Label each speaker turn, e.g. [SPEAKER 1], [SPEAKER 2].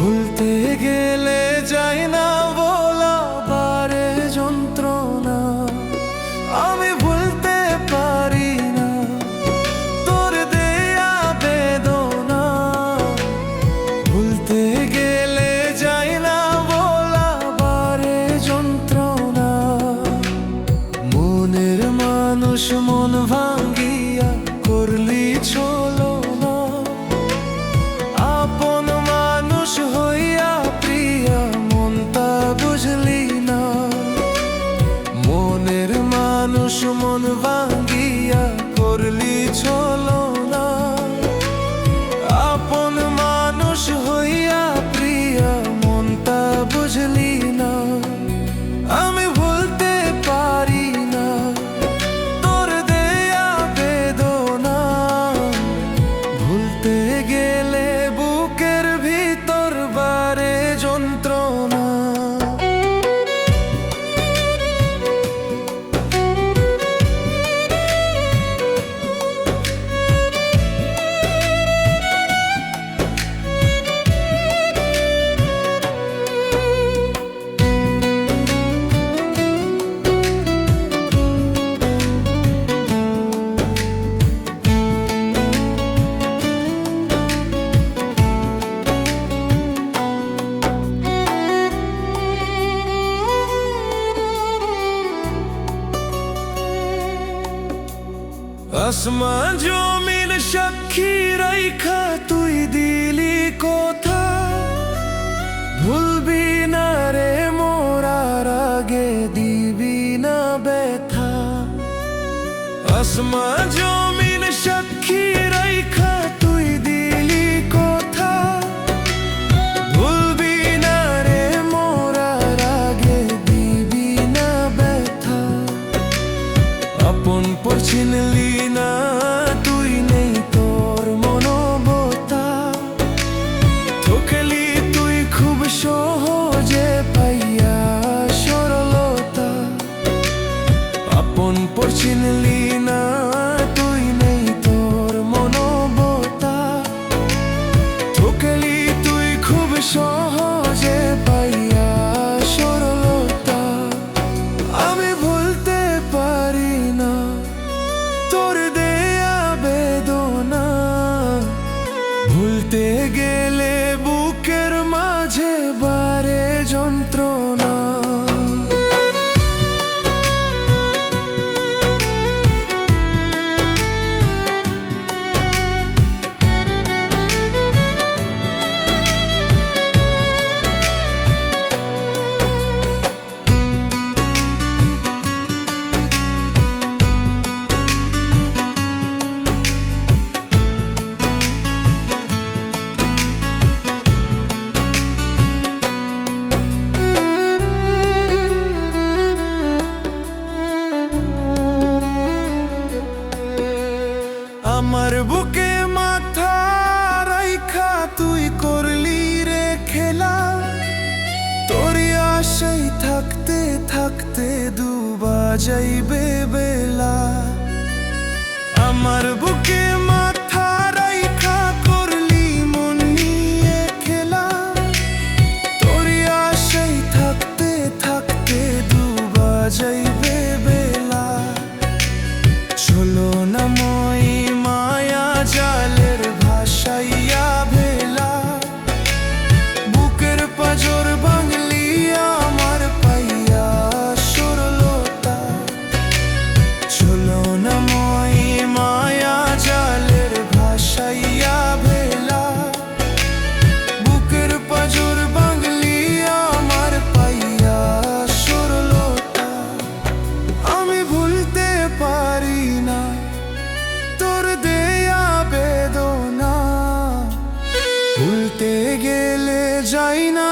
[SPEAKER 1] ভুলতে গেলে যায় না বলা বারে যন্ত্রণা। আমি ভুলতে পারি না তোর দেয়া বেদনা। ভুলতে গেলে যায় না বলা বারে যন্ত্রণা। মনের মানুষ মন ভাঙ্গিয়া করলি ছলো না। আপন মানুষ হইয়া প্রিয়া মনটা বুঝলি না। মনের মানুষ মন ভাঙ্গিয়া করলি ছলো না। আপন মানুষ হইয়া প্রিয়া মনটা বুঝলি না। আমি ভুলতে পারি না তোর দেয়া বেদনা। ভুলতে গেলে বুকের ভিতর বারে যন্ত্রণা। আসমান জমিন সাক্ষী রাইখা তুই দিলি কথা। ভুলবি না রে মোরার আগে দিবি না ব্যথা। আসমান জমিন সাক্ষী রাইখা তুই দিলি কথা। ভুলবি না রে মোরার আগে দিবি না ব্যথা। আপন পর চিনলি না তুই নেই তোর মনোবতা। ঠকলি তুই খুব সহজে পাইয়া সরলতা। আপন পর চিনলি না তুই নেই তোর মনোবতা। ঠকলি তুই খুব সহজে পাইয়া সরলতা। আমি ভুলতে পারি না তোর দেয়া বেদনা। ভুলতে গেলে বুকের মাঝে বারে যন্ত্রণা। আমার বুকে মাথা রাইখা তুই করলি রে খেলা। তোর আশায় থাকতে থাকতে ডুবা যাইবে বেলা। আমার বুকে মাথা রাইখা করলি মন নিয়ে খেলা। তোর আশায় থাকতে থাকতে ডুবা যাইবে বেলা। চলো না মই মায়া জালের ভাসাইয়া ভেলা। বুকের পাজর বাংলি আমার পাইয়া সরলতা। চলো না মই মায়া জালের ভাসাইয়া ভেলা। বুকের পাজর বাংলি আমার পাইয়া সরলতা। আমি ভুলতে পারি না তোর দেয়া বেদনা। ভুলতে গেলে যাই না